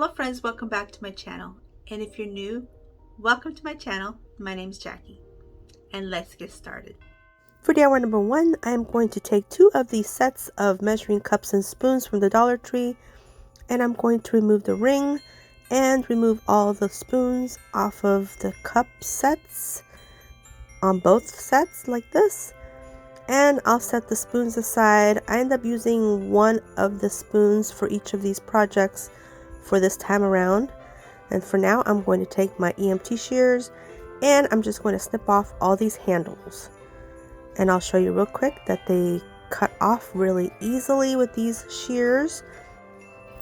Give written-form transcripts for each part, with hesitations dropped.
Hello friends, welcome back to my channel. And if you're new, welcome to my channel. My name is Jackie. And let's get started. For DIY number 1, I am going to take 2 of these sets of measuring cups and spoons from the Dollar Tree. And I'm going to remove the ring and remove all the spoons off of the cup sets on both sets like this. And I'll set the spoons aside. I end up using one of the spoons for each of these projects for this time around. And for now, I'm going to take my EMT shears and I'm just going to snip off all these handles. And I'll show you real quick that they cut off really easily with these shears.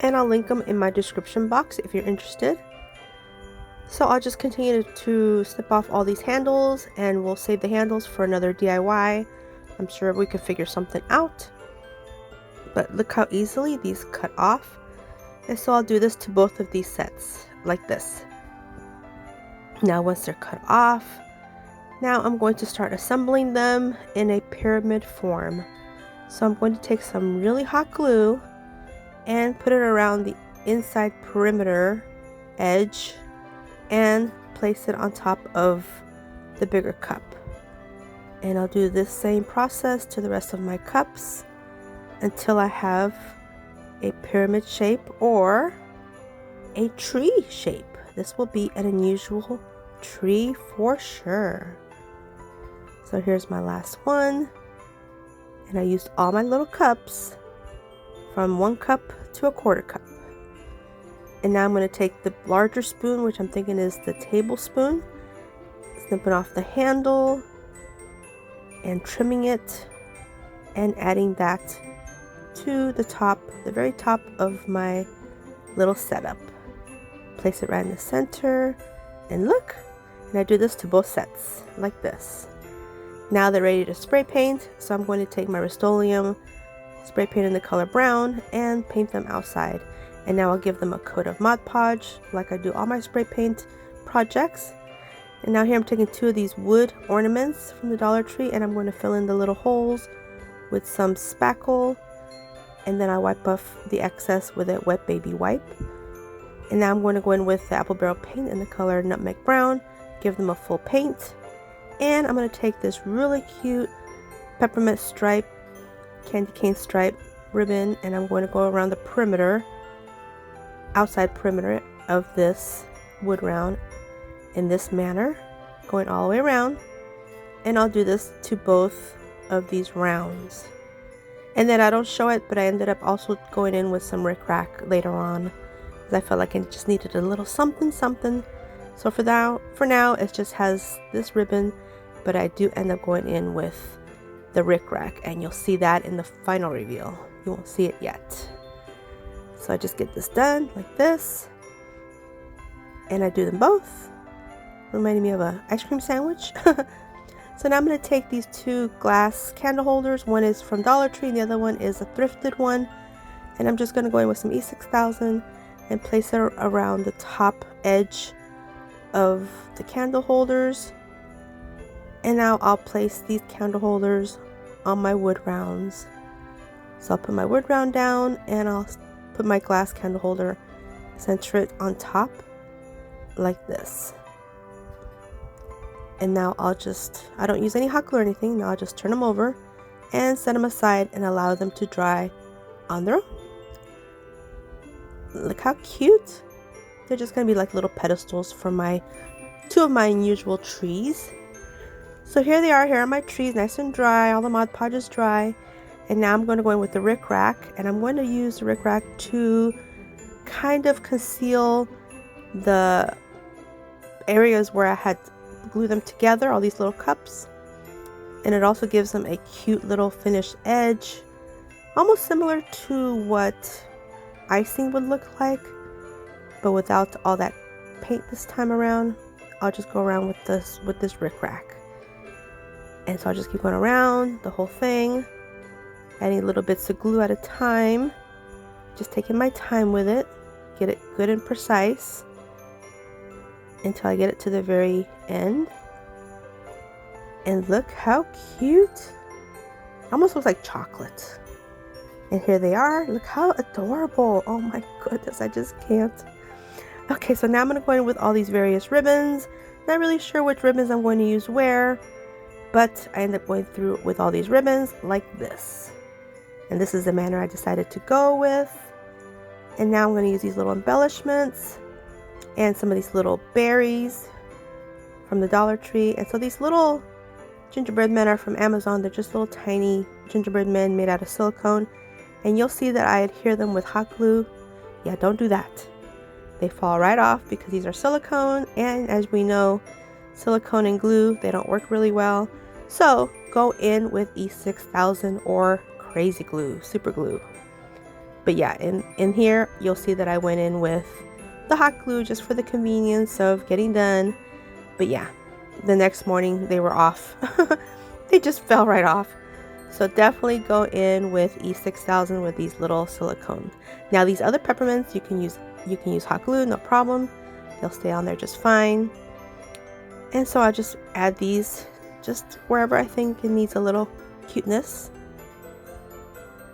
And I'll link them in my description box if you're interested. So I'll just continue to snip off all these handles and we'll save the handles for another DIY. I'm sure we could figure something out. But look how easily these cut off. And so I'll do this to both of these sets, like this. Now once they're cut off, now I'm going to start assembling them in a pyramid form. So I'm going to take some really hot glue and put it around the inside perimeter edge and place it on top of the bigger cup. And I'll do this same process to the rest of my cups until I have a pyramid shape or a tree shape. This will be an unusual tree for sure. So here's my last one. And I used all my little cups from 1 cup to a 1/4 cup. And now I'm going to take the larger spoon, which I'm thinking is the tablespoon, snipping off the handle and trimming it and adding that to the top, the very top of my little setup. Place it right in the center and look, and I do this to both sets like this. Now they're ready to spray paint, so I'm going to take my Rust-Oleum, spray paint in the color brown and paint them outside. And now I'll give them a coat of Mod Podge like I do all my spray paint projects. And now here I'm taking 2 of these wood ornaments from the Dollar Tree and I'm going to fill in the little holes with some spackle. And then I wipe off the excess with a wet baby wipe. And now I'm going to go in with the apple barrel paint in the color Nutmeg Brown, give them a full paint. And I'm going to take this really cute peppermint stripe, candy cane stripe ribbon, and I'm going to go around the perimeter, outside perimeter of this wood round in this manner, going all the way around. And I'll do this to both of these rounds. And then I don't show it, but I ended up also going in with some rickrack later on because I felt like it just needed a little something. So for now it just has this ribbon, but I do end up going in with the rickrack, and you'll see that in the final reveal. You won't see it yet. So I just get this done like this, and I do them both, reminding me of an ice cream sandwich. So now I'm going to take these 2 glass candle holders. One is from Dollar Tree and the other one is a thrifted one. And I'm just going to go in with some E6000 and place it around the top edge of the candle holders. And now I'll place these candle holders on my wood rounds. So I'll put my wood round down and I'll put my glass candle holder, center it on top like this. And now I don't use any hot glue or anything. Now I'll just turn them over and set them aside and allow them to dry on their own. Look how cute. They're just going to be like little pedestals for 2 of my unusual trees. So here they are. Here are my trees, nice and dry. All the Mod Podge is dry. And now I'm going to go in with the rickrack. And I'm going to use the rickrack to kind of conceal the areas where I had glue them together, all these little cups, and it also gives them a cute little finished edge, almost similar to what icing would look like, but without all that paint this time around. I'll just go around with this rickrack, and so I'll just keep going around the whole thing, adding little bits of glue at a time, just taking my time with it, get it good and precise until I get it to the very end. And look how cute. Almost looks like chocolate. And here they are. Look how adorable. Oh my goodness, I just can't. Okay, so now I'm going to go in with all these various ribbons. Not really sure which ribbons I'm going to use where, but I end up going through with all these ribbons like this. And this is the manner I decided to go with. And now I'm going to use these little embellishments and some of these little berries from the Dollar Tree. And so these little gingerbread men are from Amazon. They're just little tiny gingerbread men made out of silicone. And you'll see that I adhere them with hot glue. Yeah, don't do that. They fall right off because these are silicone, and as we know, silicone and glue, they don't work really well. So go in with E6000 or crazy glue, super glue. But yeah, in here you'll see that I went in with the hot glue just for the convenience of getting done. But yeah, the next morning they were off. They just fell right off. So definitely go in with E6000 with these little silicone. Now these other peppermints you can use hot glue, no problem. They'll stay on there just fine. And so I just add these just wherever I think it needs a little cuteness.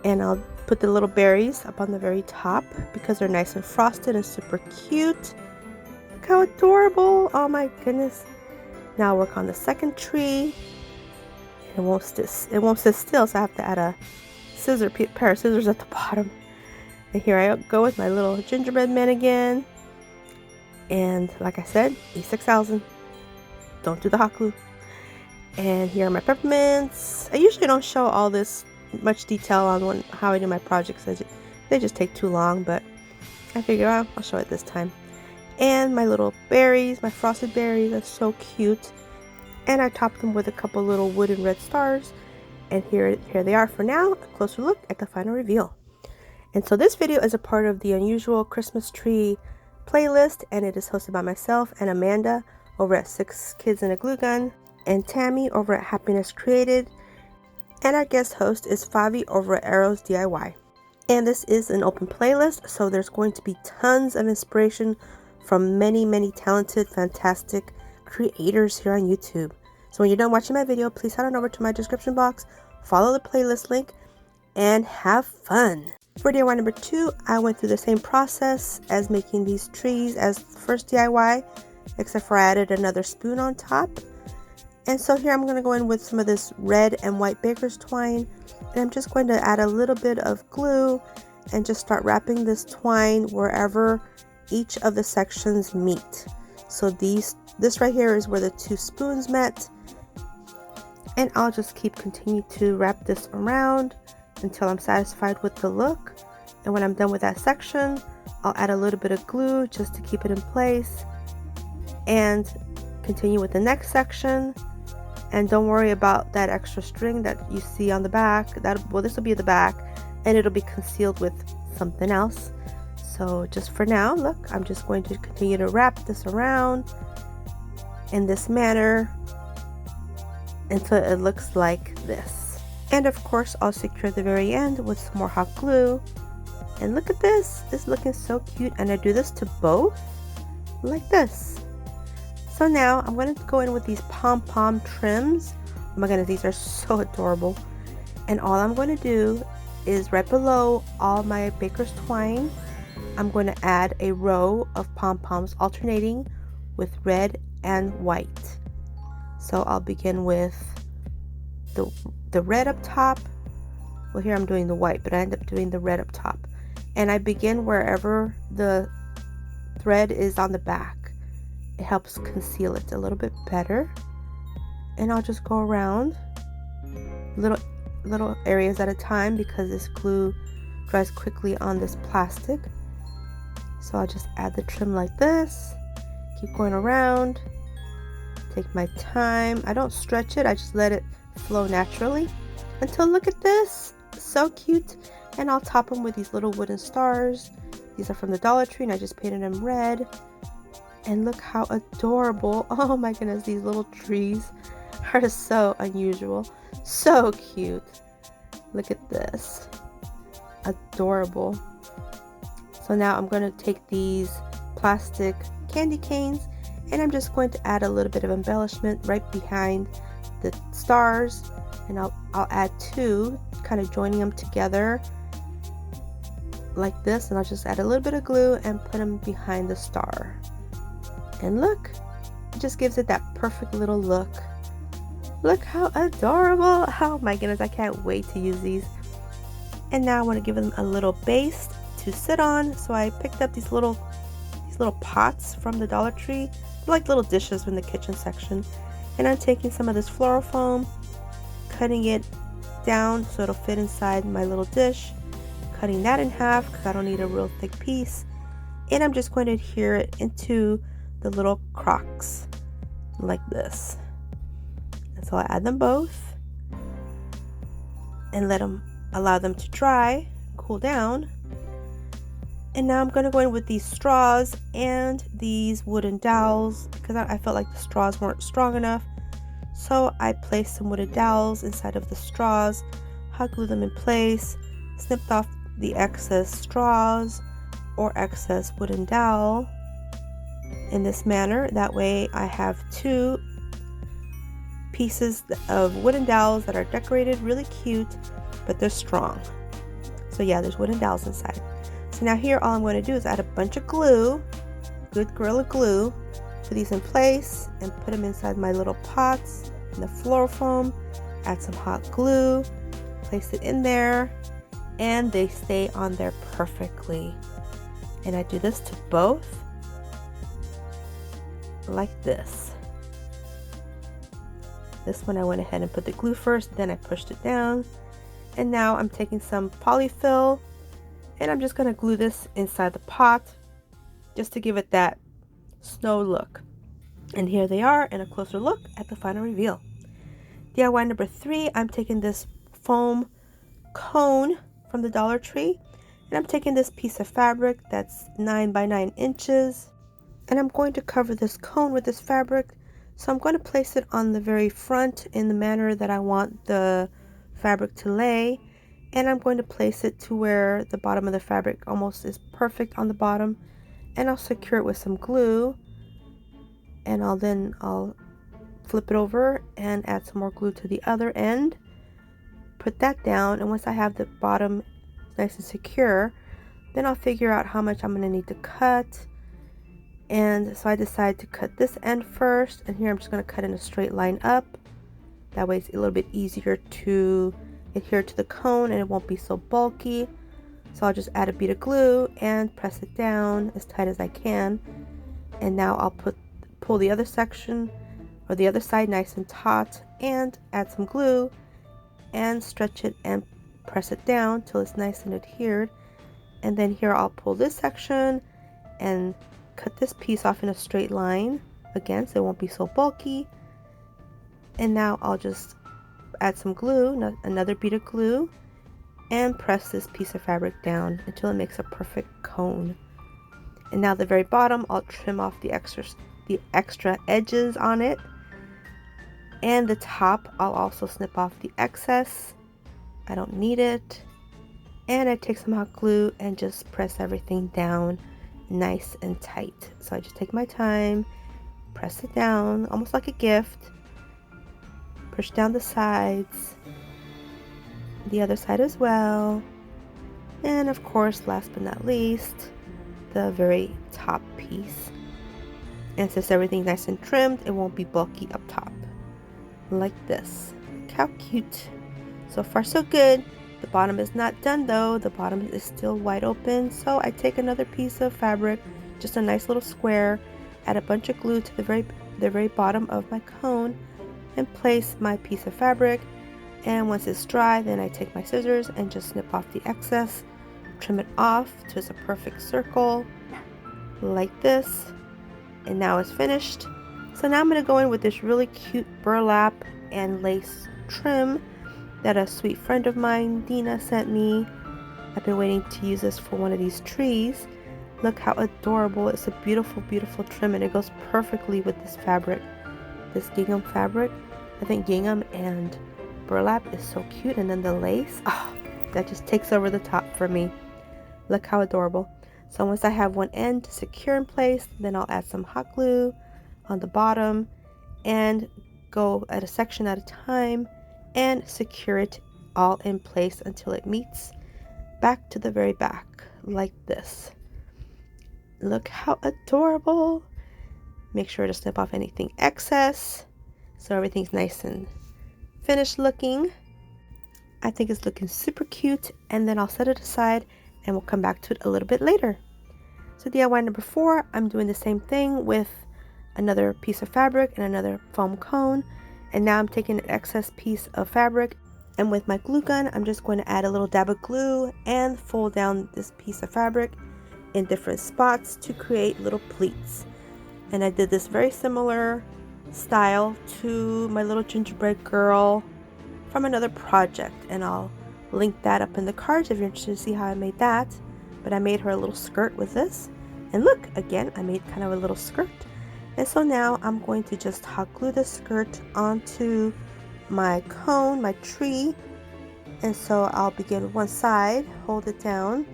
And I'll put the little berries up on the very top because they're nice and frosted and super cute. Look how adorable. Oh my goodness. Now I'll work on the second tree. It won't sit still, so I have to add a pair of scissors at the bottom. And here I go with my little gingerbread man again. And like I said, E6000. Don't do the hot glue. And here are my peppermints. I usually don't show all this much detail on how I do my projects. They just take too long, but I figure I'll show it this time. And my little berries, my frosted berries, are so cute. And I topped them with a couple little wooden red stars. And here they are for now. A closer look at the final reveal. And so this video is a part of the Unusual Christmas Tree playlist, and it is hosted by myself and Amanda over at 6 Kids and a Glue Gun, and Tammy over at Happiness Created, and our guest host is Favi over at Arrows DIY. And this is an open playlist, so there's going to be tons of inspiration from many talented, fantastic creators here on YouTube. So when you're done watching my video, please head on over to my description box, follow the playlist link, and have fun. For DIY number 2, I went through the same process as making these trees as the first DIY, except for I added another spoon on top. And so here I'm going to go in with some of this red and white baker's twine, and I'm just going to add a little bit of glue and just start wrapping this twine wherever each of the sections meet. So this right here is where the 2 spoons met, and I'll just continue to wrap this around until I'm satisfied with the look. And when I'm done with that section, I'll add a little bit of glue just to keep it in place and continue with the next section. And don't worry about that extra string that you see on the back. This will be the back, and it'll be concealed with something else. So just for now, look, I'm just going to continue to wrap this around in this manner until it looks like this. And of course, I'll secure the very end with some more hot glue. And look at this. It's looking so cute. And I do this to both like this. So now I'm going to go in with these pom-pom trims. Oh my goodness, these are so adorable. And all I'm going to do is right below all my baker's twine, I'm going to add a row of pom-poms alternating with red and white. So I'll begin with the red up top. Well, here I'm doing the white, but I end up doing the red up top. And I begin wherever the thread is on the back. It helps conceal it a little bit better. And I'll just go around little areas at a time because this glue dries quickly on this plastic. So I'll just add the trim like this. Keep going around. Take my time. I don't stretch it. I just let it flow naturally until, look at this, so cute. And I'll top them with these little wooden stars. These are from the Dollar Tree, and I just painted them red. And look how adorable. Oh my goodness, these little trees are so unusual, so cute. Look at this, adorable. So now I'm going to take these plastic candy canes, and I'm just going to add a little bit of embellishment right behind the stars, and I'll add 2, kind of joining them together like this, and I'll just add a little bit of glue and put them behind the star. And look, it just gives it that perfect little look. Look how adorable. Oh my goodness, I can't wait to use these. And now I want to give them a little base to sit on, so I picked up these little pots from the Dollar Tree. They're like little dishes in the kitchen section. And I'm taking some of this floral foam, cutting it down so it'll fit inside my little dish, cutting that in half because I don't need a real thick piece, and I'm just going to adhere it into the little crocks like this. And so I add them both and allow them to dry, cool down. And now I'm going to go in with these straws and these wooden dowels because I felt like the straws weren't strong enough. So I placed some wooden dowels inside of the straws, hot glued them in place, snipped off the excess straws or excess wooden dowel in this manner. That way I have two pieces of wooden dowels that are decorated, really cute, but they're strong. So yeah, there's wooden dowels inside. So now here all I'm going to do is add a bunch of glue, good Gorilla Glue, put these in place and put them inside my little pots in the floral foam, add some hot glue, place it in there, and they stay on there perfectly. And I do this to both like this. This one I went ahead and put the glue first, then I pushed it down. And now I'm taking some polyfill and I'm just going to glue this inside the pot just to give it that snow look. And here they are in a closer look at the final reveal. DIY number 3, I'm taking this foam cone from the Dollar Tree, and I'm taking this piece of fabric that's 9 by 9 inches, and I'm going to cover this cone with this fabric. So I'm going to place it on the very front in the manner that I want the fabric to lay, and I'm going to place it to where the bottom of the fabric almost is perfect on the bottom, and I'll secure it with some glue, and I'll flip it over and add some more glue to the other end, put that down, and once I have the bottom nice and secure, then I'll figure out how much I'm going to need to cut. And so I decide to cut this end first, and here I'm just going to cut in a straight line up. That way it's a little bit easier to adhere to the cone and it won't be so bulky. So I'll just add a bead of glue and press it down as tight as I can. And now I'll pull the other section or the other side nice and taut and add some glue and stretch it and press it down till it's nice and adhered. And then here I'll pull this section and cut this piece off in a straight line again so it won't be so bulky. And now I'll just add some glue, another bead of glue, and press this piece of fabric down until it makes a perfect cone. And now the very bottom, I'll trim off the extra edges on it, and the top I'll also snip off the excess. I don't need it. And I take some hot glue and just press everything down nice and tight. So I just take my time, press it down almost like a gift, push down the sides, the other side as well, and of course, last but not least, the very top piece. And since everything's nice and trimmed, it won't be bulky up top like this. Look how cute. So far so good. The bottom is not done though. The bottom is still wide open. So I take another piece of fabric, just a nice little square, add a bunch of glue to the very bottom of my cone, and place my piece of fabric. And once it's dry, then I take my scissors and just snip off the excess, trim it off to a perfect circle like this. And now it's finished. So now I'm going to go in with this really cute burlap and lace trim that a sweet friend of mine, Dina, sent me. I've been waiting to use this for one of these trees. Look how adorable. It's a beautiful, beautiful trim, and it goes perfectly with this fabric. This gingham fabric. I think gingham and burlap is so cute, and then the lace, oh, that just takes over the top for me. Look how adorable. So once I have one end secure in place, then I'll add some hot glue on the bottom and go at a section at a time and secure it all in place until it meets back to the very back like this. Look how adorable. Make sure to snip off anything excess so everything's nice and finished looking. I think it's looking super cute, and then I'll set it aside and we'll come back to it a little bit later. So DIY number 4, I'm doing the same thing with another piece of fabric and another foam cone, and now I'm taking an excess piece of fabric, and with my glue gun I'm just going to add a little dab of glue and fold down this piece of fabric in different spots to create little pleats. And I did this very similar style to my little gingerbread girl from another project, and I'll link that up in the cards if you're interested to see how I made that. But I made her a little skirt with this, and look, again I made kind of a little skirt. And so now I'm going to just hot glue the skirt onto my cone, my tree. And so I'll begin with one side, hold it down,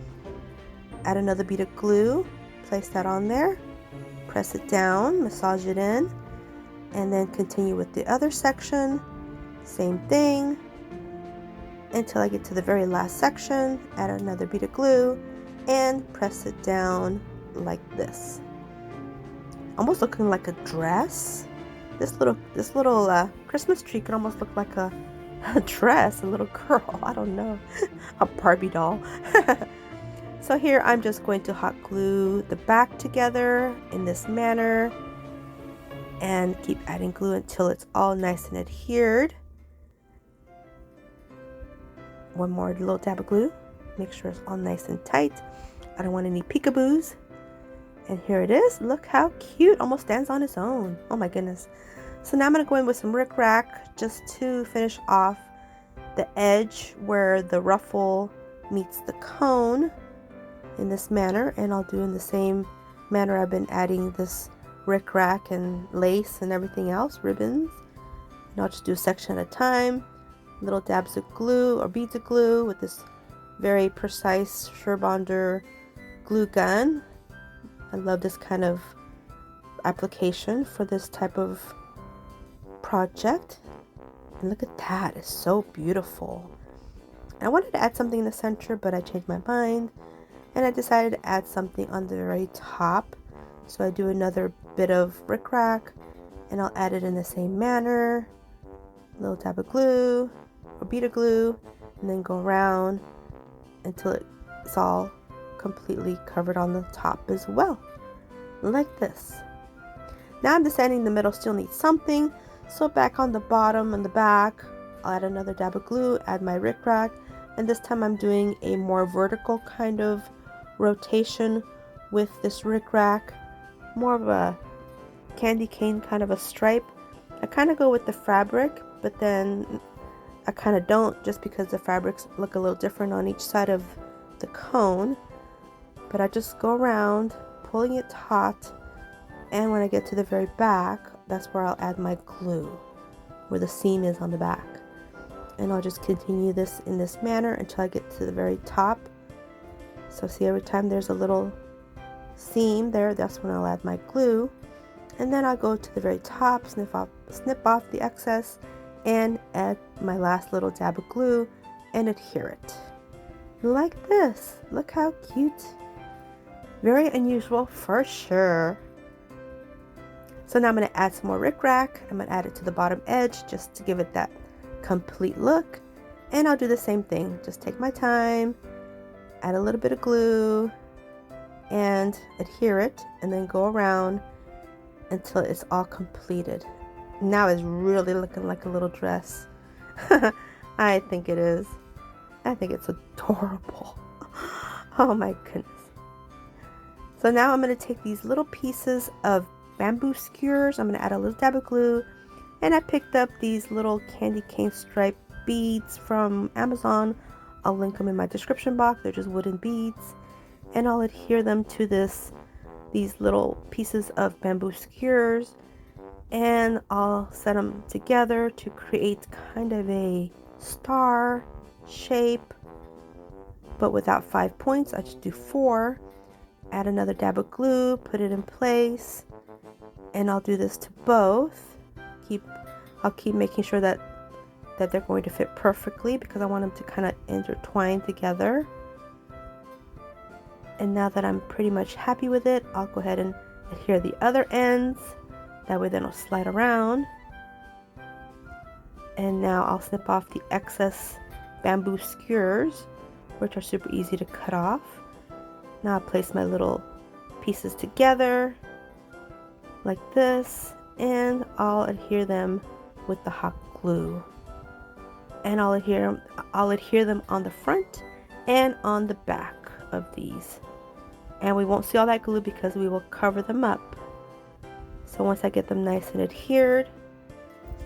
add another bead of glue, place that on there, press it down, massage it in, and then continue with the other section. Same thing until I get to the very last section, add another bead of glue and press it down like this. Almost looking like a dress. This little Christmas tree could almost look like a dress, a little girl, I don't know, a Barbie doll. So here I'm just going to hot glue the back together in this manner and keep adding glue until it's all nice and adhered. One more little dab of glue, make sure it's all nice and tight. I don't want any peekaboos. And here it is. Look how cute, almost stands on its own. Oh my goodness. So now I'm going to go in with some rickrack just to finish off the edge where the ruffle meets the cone in this manner, and I'll do in the same manner I've been adding this rickrack and lace and everything else, ribbons. And I'll just do a section at a time, little dabs of glue or beads of glue with this very precise Surebonder glue gun. I love this kind of application for this type of project. And look at that, it's so beautiful. I wanted to add something in the center, but I changed my mind and I decided to add something on the very top. So I do another bit of rickrack and I'll add it in the same manner. A little dab of glue or bead of glue, and then go around until it's all completely covered on the top as well, like this. Now I'm deciding the middle still needs something, so back on the bottom and the back I'll add another dab of glue, add my rickrack, and this time I'm doing a more vertical kind of rotation with this rickrack, more of a candy cane kind of a stripe. I kind of go with the fabric, but then I kind of don't, just because the fabrics look a little different on each side of the cone. But I just go around pulling it taut, and when I get to the very back, that's where I'll add my glue, where the seam is on the back. And I'll just continue this in this manner until I get to the very top. So see, every time there's a little seam there, that's when I'll add my glue. And then I'll go to the very top, snip off the excess, and add my last little dab of glue and adhere it. Like this. Look how cute. Very unusual for sure. So now I'm going to add some more rickrack. I'm going to add it to the bottom edge just to give it that complete look. And I'll do the same thing. Just take my time, add a little bit of glue, and adhere it, and then go around until it's all completed. Now it's really looking like a little dress. I think it is. I think it's adorable. Oh my goodness. So now I'm going to take these little pieces of bamboo skewers. I'm going to add a little dab of glue, and I picked up these little candy cane stripe beads from Amazon. I'll link them in my description box. They're just wooden beads, and I'll adhere them to these little pieces of bamboo skewers, and I'll set them together to create kind of a star shape, but without 5 points. I just do 4. Add another dab of glue, put it in place, and I'll do this to both. I'll keep making sure that they're going to fit perfectly, because I want them to kind of intertwine together. And now that I'm pretty much happy with it, I'll go ahead and adhere the other ends. That way then it'll slide around. And now I'll snip off the excess bamboo skewers, which are super easy to cut off. Now I'll place my little pieces together like this, and I'll adhere them with the hot glue. And I'll adhere them on the front and on the back of these. And we won't see all that glue because we will cover them up. So once I get them nice and adhered,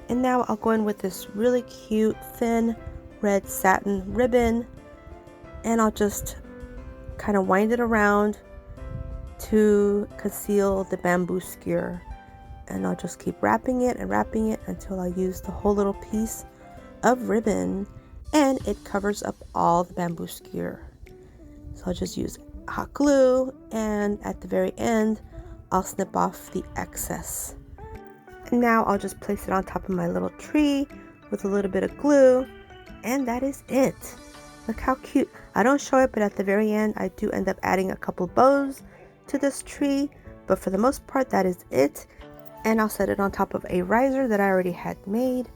and now I'll go in with this really cute thin red satin ribbon, and I'll just kind of wind it around to conceal the bamboo skewer. And I'll just keep wrapping it until I use the whole little piece of ribbon and it covers up all the bamboo skewer. So I'll just use hot glue, and at the very end I'll snip off the excess. And now I'll just place it on top of my little tree with a little bit of glue, and that is it. Look how cute. I don't show it, but at the very end I do end up adding a couple bows to this tree, but for the most part that is it. And I'll set it on top of a riser that I already had made.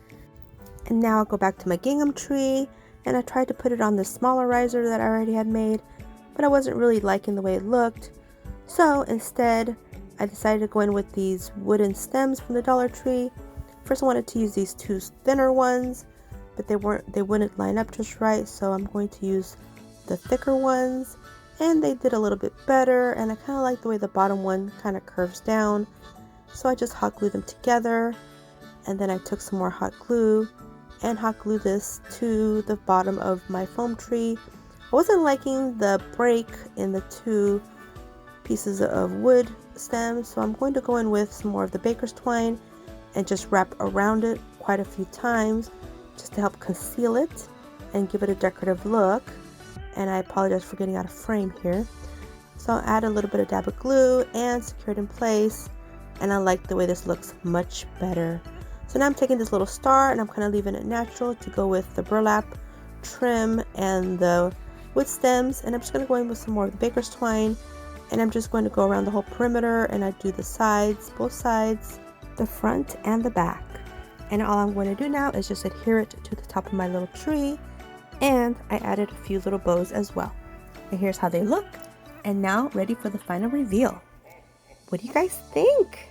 And now I'll go back to my gingham tree, and I tried to put it on the smaller riser that I already had made, but I wasn't really liking the way it looked. So instead I decided to go in with these wooden stems from the Dollar Tree. First I wanted to use these two thinner ones, but they wouldn't line up just right, so I'm going to use the thicker ones, and they did a little bit better. And I kind of like the way the bottom one kind of curves down, so I just hot glued them together. And then I took some more hot glue and hot glued this to the bottom of my foam tree. I wasn't liking the break in the two pieces of wood stems, so I'm going to go in with some more of the baker's twine and just wrap around it quite a few times just to help conceal it and give it a decorative look. And I apologize for getting out of frame here. So I'll add a little bit of dab of glue and secure it in place, and I like the way this looks much better. So now I'm taking this little star and I'm kind of leaving it natural to go with the burlap trim and the wood stems, and I'm just going to go in with some more of the baker's twine, and I'm just going to go around the whole perimeter, and I do the sides, both sides, the front and the back. And all I'm going to do now is just adhere it to the top of my little tree, and I added a few little bows as well. And here's how they look, and now ready for the final reveal. What do you guys think?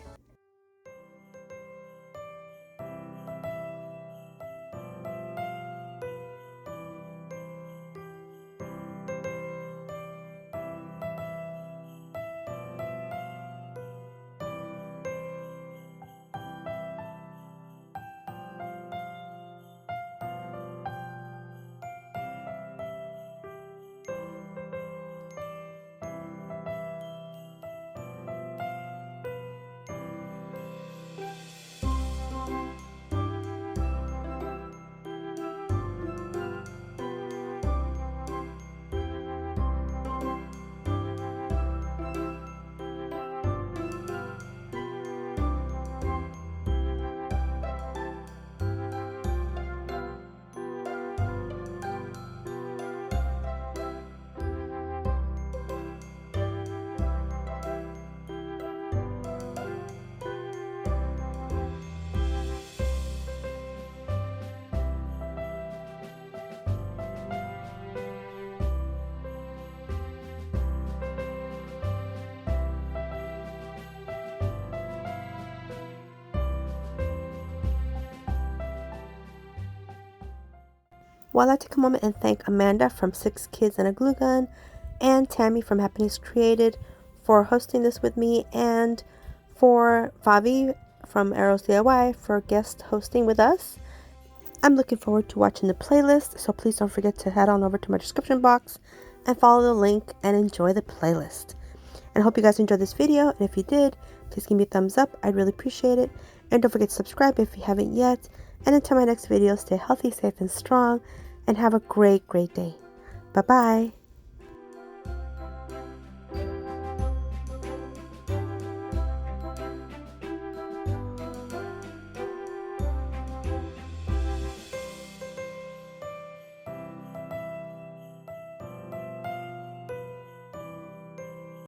Well, I'd like to take a moment and thank Amanda from 6 Kids and a Glue Gun and Tammy from Happiness Created for hosting this with me, and for Favi from Arrows DIY for guest hosting with us. I'm looking forward to watching the playlist, so please don't forget to head on over to my description box and follow the link and enjoy the playlist. And I hope you guys enjoyed this video, and if you did, please give me a thumbs up. I'd really appreciate it. And don't forget to subscribe if you haven't yet. And until my next video, stay healthy, safe, and strong, and have a great, great day. Bye-bye.